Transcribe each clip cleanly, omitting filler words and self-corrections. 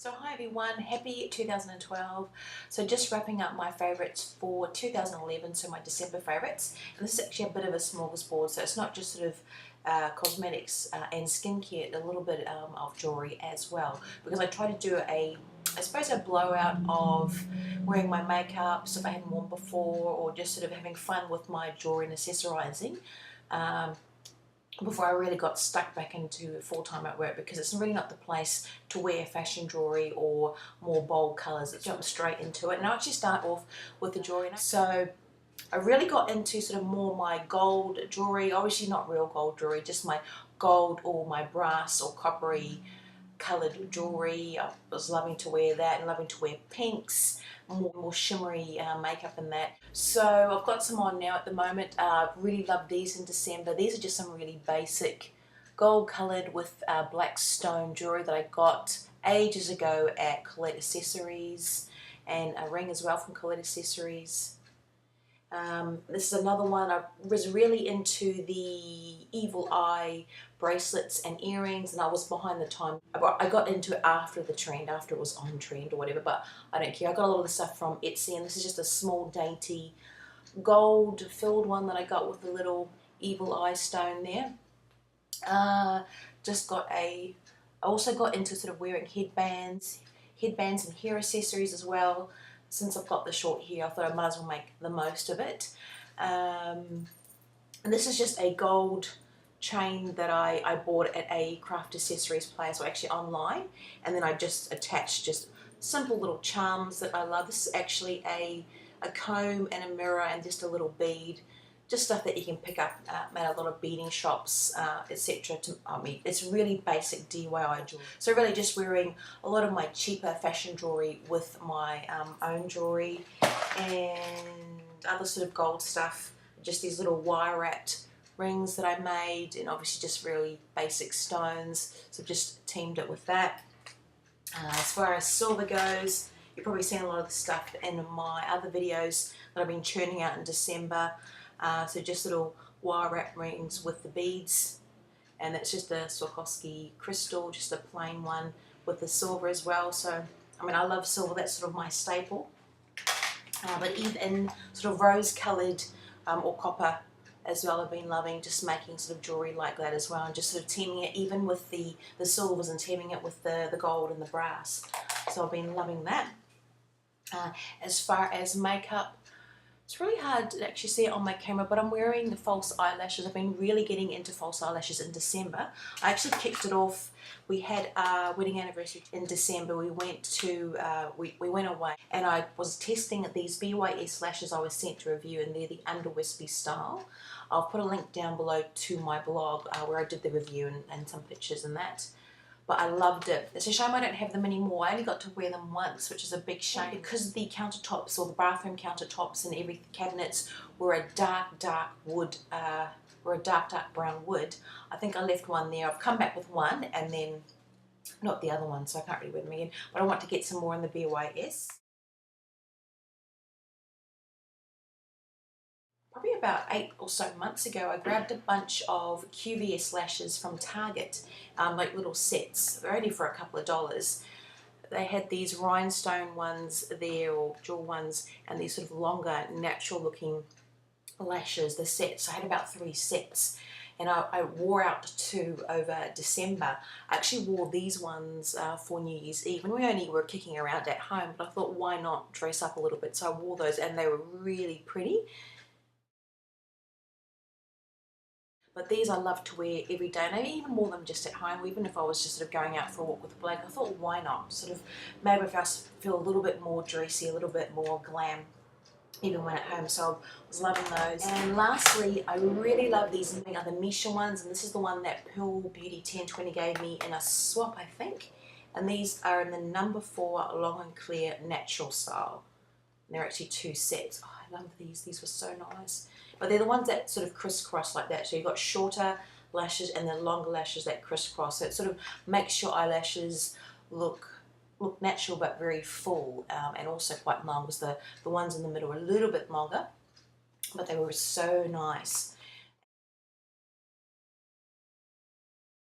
So hi everyone, happy 2012. So just wrapping up my favourites for 2011, so my December favourites. And this is actually a bit of a smorgasbord, so it's not just sort of cosmetics and skincare, a little bit of jewellery as well. Because I try to do I suppose a blowout of wearing my makeup, so if I hadn't worn before, or just sort of having fun with my jewellery and accessorising. Before I really got stuck back into full-time at work, because it's really not the place to wear fashion jewellery or more bold colours. It jumps straight into it. And I actually start off with the jewellery. So I really got into sort of more my gold jewellery, obviously not real gold jewellery, just my gold or my brass or coppery coloured jewellery. I was loving to wear that and loving to wear pinks, more shimmery makeup and that. So I've got some on now at the moment. Really love these in December. These are just some really basic gold coloured with black stone jewellery that I got ages ago at Colette Accessories, and a ring as well from Colette Accessories. This is another one. I was really into the evil eye bracelets and earrings, and I was behind the time. I got into it after the trend, after it was on trend or whatever, but I don't care. I got a lot of the stuff from Esty, and this is just a small dainty gold filled one that I got with a little evil eye stone there. I also got into sort of wearing headbands and hair accessories as well. Since I've got the short hair, I thought I might as well make the most of it. And this is just a gold chain that I bought at a craft accessories place, or actually online, and then I just attached just simple little charms that I love. This is actually a comb and a mirror and just a little bead, just stuff that you can pick up at a lot of beading shops, etc. I mean, it's really basic DIY jewelry. So really just wearing a lot of my cheaper fashion jewelry with my own jewelry, and other sort of gold stuff, just these little wire wrapped rings that I made, and obviously just really basic stones, so just teamed it with that. As far as silver goes, you've probably seen a lot of the stuff in my other videos that I've been churning out in December. So just little wire wrap rings with the beads, and that's just a Swarovski crystal, just a plain one with the silver as well. So I mean, I love silver, that's sort of my staple. But even sort of rose coloured or copper as well, I've been loving just making sort of jewellery like that as well, and just sort of teaming it even with the silvers and teaming it with the gold and the brass. So I've been loving that. As far as makeup, it's really hard to actually see it on my camera, but I'm wearing the false eyelashes. I've been really getting into false eyelashes in December. I actually kicked it off. We had our wedding anniversary in December. We went to we went away, and I was testing these BYS lashes I was sent to review, and they're the Under Whispy style. I'll put a link down below to my blog where I did the review and some pictures and that. But I loved it. It's a shame I don't have them anymore. I only got to wear them once, which is a big shame, because the countertops, or the bathroom countertops and every cabinets, were a dark wood, were a dark brown wood. I think I left one there. I've come back with one, and then not the other one, so I can't really wear them again. But I want to get some more in the BYS. Probably about 8 or so months ago, I grabbed a bunch of QVS lashes from Target, like little sets. They're only for a couple of dollars. They had these rhinestone ones there, or jewel ones, and these sort of longer, natural looking lashes, the sets. I had about 3 sets, and I wore out 2 over December. I actually wore these ones for New Year's Eve, and we only were kicking around at home, but I thought, why not dress up a little bit? So I wore those, and they were really pretty. But these I love to wear every day, and I even wore them just at home, even if I was just sort of going out for a walk with Blake. I thought, why not? Sort of maybe if I feel a little bit more dressy, a little bit more glam, even when at home. So I was loving those. And lastly, I really love these other Missha ones, and this is the one that Pearl Beauty 1020 gave me in a swap, I think. And these are in the number 4 long and clear natural style. And they're actually 2 sets. Oh, I love these. These were so nice. But they're the ones that sort of crisscross like that. So you've got shorter lashes and then longer lashes that crisscross. So it sort of makes your eyelashes look natural but very full, and also quite long, because the ones in the middle are a little bit longer. But they were so nice.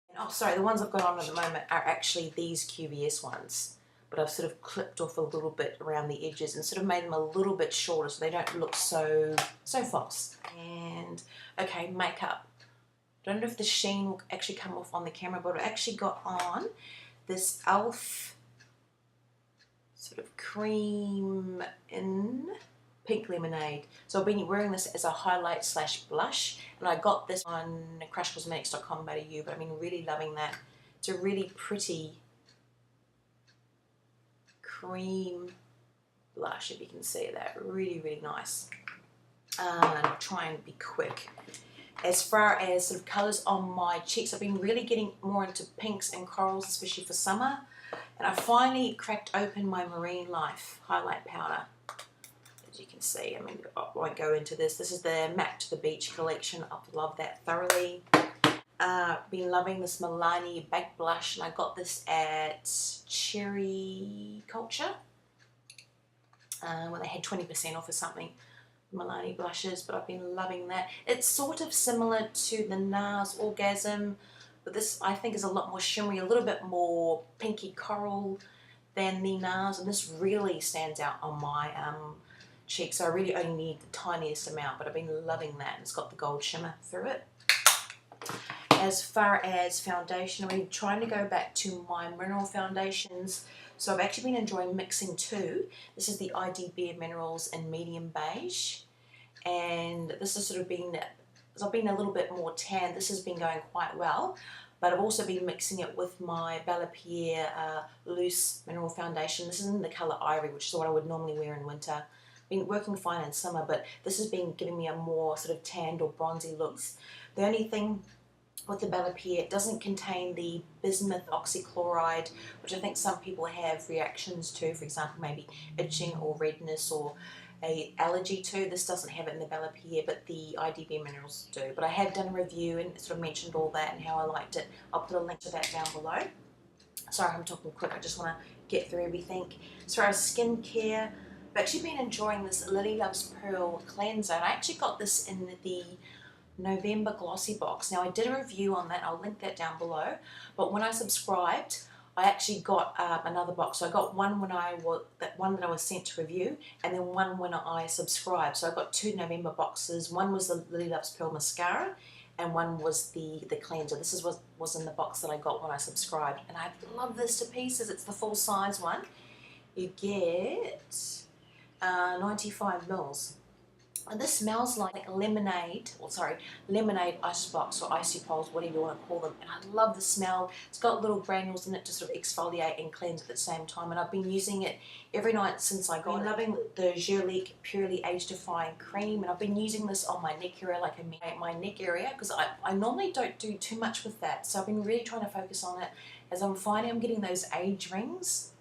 And, oh, sorry, the ones I've got on at the moment are actually these QVS ones. but I've sort of clipped off a little bit around the edges and sort of made them a little bit shorter so they don't look so false. And okay, makeup. Don't know if the sheen will actually come off on the camera, but I actually got on this e.l.f. sort of cream in pink lemonade. So I've been wearing this as a highlight slash blush, and I got this on crushcosmetics.com.au, but I've been really loving that. It's a really pretty cream blush, if you can see that. Really, really nice. And I'll try and be quick. As far as sort of colours on my cheeks, I've been really getting more into pinks and corals, especially for summer. And I finally cracked open my Marine Life highlight powder. As you can see, I mean, I won't go into this. This is the Map to the Beach collection. I love that thoroughly. Been loving this Milani baked blush, and I got this at Cherry Culture when they had 20% off or something. Milani blushes, but I've been loving that. It's sort of similar to the NARS Orgasm, but this I think is a lot more shimmery, a little bit more pinky coral than the NARS, and this really stands out on my cheeks. So I really only need the tiniest amount, but I've been loving that. It's got the gold shimmer through it. As far as foundation, I've been trying to go back to my mineral foundations. So I've actually been enjoying mixing two. This is the Beige Minerals in medium beige. And this has sort of been, as I've been a little bit more tan, this has been going quite well. But I've also been mixing it with my Bellapierre loose mineral foundation. This is in the colour Ivory, which is what I would normally wear in winter. Been working fine in summer, but this has been giving me a more sort of tanned or bronzy looks. The only thing with the Bellapierre, it doesn't contain the bismuth oxychloride, which I think some people have reactions to, for example, maybe itching or redness or a allergy to. This doesn't have it in the Bellapierre, but the Beige Minerals do. But I have done a review and sort of mentioned all that and how I liked it. I'll put a link to that down below. Sorry, I'm talking quick. I just want to get through everything. As far as skincare, I've actually been enjoying this Lily Loves Pearl cleanser. And I actually got this in the November Glossy box. Now I did a review on that, I'll link that down below, but when I subscribed I actually got another box. So I got one when that I was sent to review, and then one when I subscribed. So I got two November boxes. One was the Lily Loves Pearl mascara and one was the cleanser. This is what was in the box that I got when I subscribed, and I love this to pieces. It's the full size one. You get 95 mils. And this smells like lemonade, lemonade icebox or icy poles, whatever you want to call them. And I love the smell. It's got little granules in it to sort of exfoliate and cleanse at the same time. And I've been using it every night since I got it. I've been loving the Jurlique Purely Age Defying Cream. And I've been using this on my neck area, like my neck area, because I normally don't do too much with that. So I've been really trying to focus on it, as I'm finding I'm getting those age rings.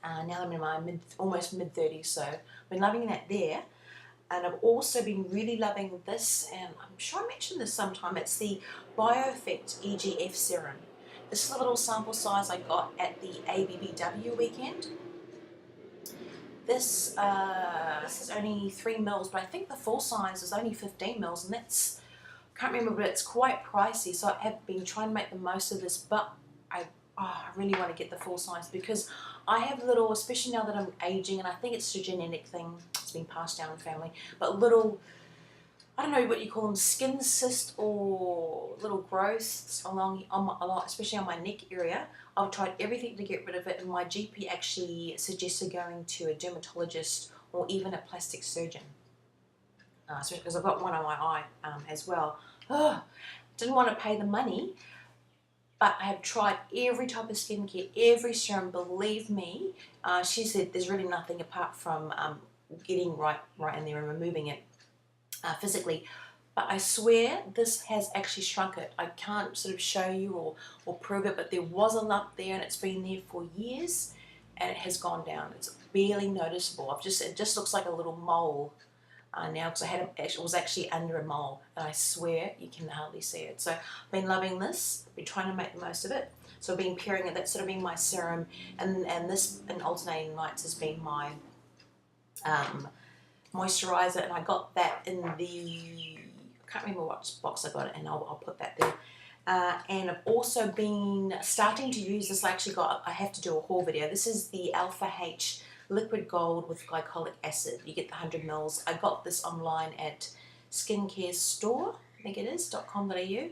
Now I'm in my almost mid-30s, so I've been loving that there. And I've also been really loving this, and I'm sure I mentioned this sometime. It's the BioEffect EGF Serum. This is a little sample size I got at the ABBW weekend. This is only 3 mils, but I think the full size is only 15 mils, and that's, I can't remember, but it's quite pricey. So I have been trying to make the most of this, but I really want to get the full size because I have little, especially now that I'm aging, and I think it's a genetic thing, it's been passed down in the family, but little, I don't know what you call them, skin cysts or little growths especially on my neck area. I've tried everything to get rid of it, and my GP actually suggested going to a dermatologist or even a plastic surgeon, especially because I've got one on my eye as well. Didn't want to pay the money. But I have tried every type of skincare, every serum, believe me. She said there's really nothing apart from getting right in there and removing it physically. But I swear this has actually shrunk it. I can't sort of show you or prove it, but there was a lump there and it's been there for years and it has gone down. It's barely noticeable. It just looks like a little mole now, because it was actually under a mole, and I swear you can hardly see it. So I've been loving this, been trying to make the most of it. So I've been pairing it, that's sort of been my serum, and this in alternating nights has been my moisturizer, and I got that in the, I can't remember what box I got it in, I'll put that there. And I've also been starting to use this. I have to do a haul video. This is the Alpha H liquid gold with glycolic acid. You get the 100 mils. I got this online at Skincare Store, I think it is, .com.au.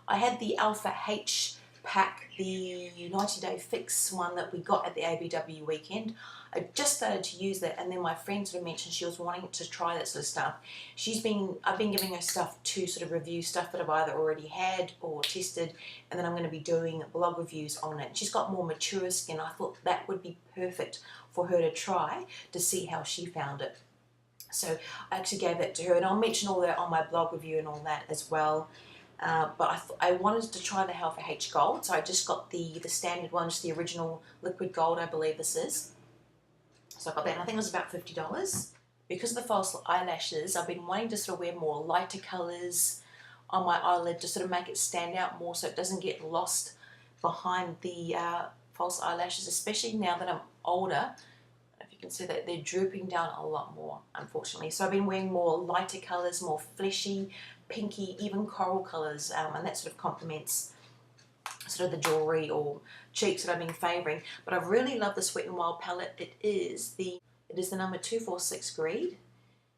I had the Alpha H pack, the 90-day fix one that we got at the ABW weekend. I just started to use that, and then my friend sort of mentioned she was wanting to try that sort of stuff. I've been giving her stuff to sort of review stuff that I've either already had or tested, and then I'm going to be doing blog reviews on it. She's got more mature skin. I thought that would be perfect for her to try to see how she found it. So I actually gave that to her, and I'll mention all that on my blog review and all that as well. But I wanted to try the Alpha H Gold, so I just got the standard one, just the original liquid gold, I believe this is. So I got that, and I think it was about $50. Because of the false eyelashes, I've been wanting to sort of wear more lighter colours on my eyelid to sort of make it stand out more so it doesn't get lost behind the false eyelashes, especially now that I'm older. If you can see that they're drooping down a lot more, unfortunately. So I've been wearing more lighter colours, more fleshy, pinky, even coral colours, and that sort of complements sort of the jewellery or cheeks that I've been favouring. But I really love this Wet n Wild palette. It is the number 246 Greed.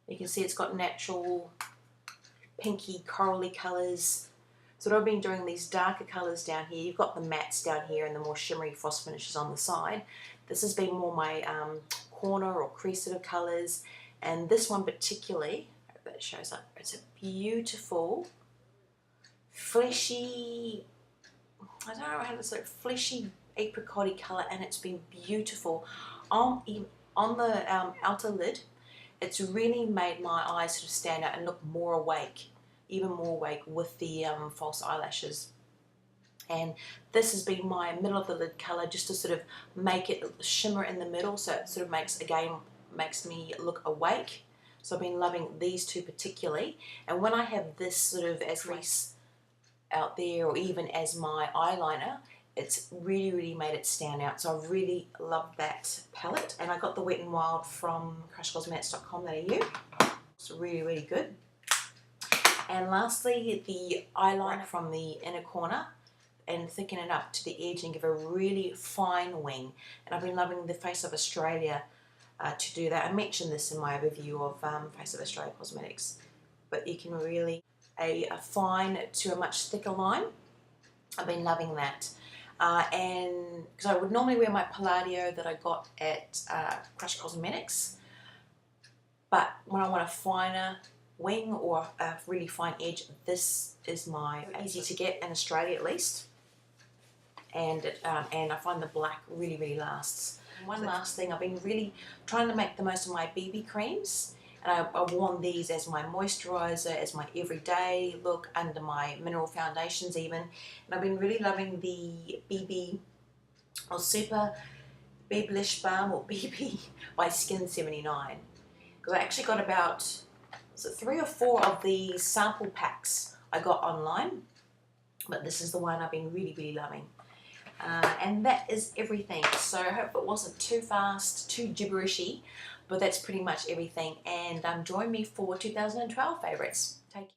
You can see it's got natural pinky corally colours. So what I've been doing, these darker colours down here, you've got the mattes down here and the more shimmery frost finishes on the side. This has been more my corner or crease sort of colours, and this one particularly, I hope that shows up, it's a beautiful fleshy, I don't know how to say it, fleshy apricot-y colour, and it's been beautiful. On the outer lid, it's really made my eyes sort of stand out and look more awake, even more awake with the false eyelashes. And this has been my middle of the lid colour, just to sort of make it shimmer in the middle, so it sort of makes me look awake. So I've been loving these two particularly. And when I have this sort of as crease out there, or even as my eyeliner, it's really made it stand out. So I really love that palette, and I got the Wet n Wild from crushcosmetics.com.au. It's really good. And lastly, the eyeliner from the inner corner, and thicken it up to the edge and give a really fine wing. And I've been loving the Face of Australia to do that. I mentioned this in my review of Face of Australia Cosmetics, but you can really a fine to a much thicker line. I've been loving that. And because I would normally wear my Palladio that I got at Crush Cosmetics, but when I want a finer wing or a really fine edge, this is my easy to get in Australia at least. And I find the black really lasts. One last thing, I've been really trying to make the most of my BB creams. And I've worn these as my moisturizer, as my everyday look, under my mineral foundations even. And I've been really loving the BB or Super Babylish Balm, or BB by Skin 79. Because I actually got about 3 or 4 of the sample packs I got online. But this is the one I've been really loving. And that is everything. So I hope it wasn't too fast, too gibberishy, but that's pretty much everything. And join me for 2012 favourites. Take care.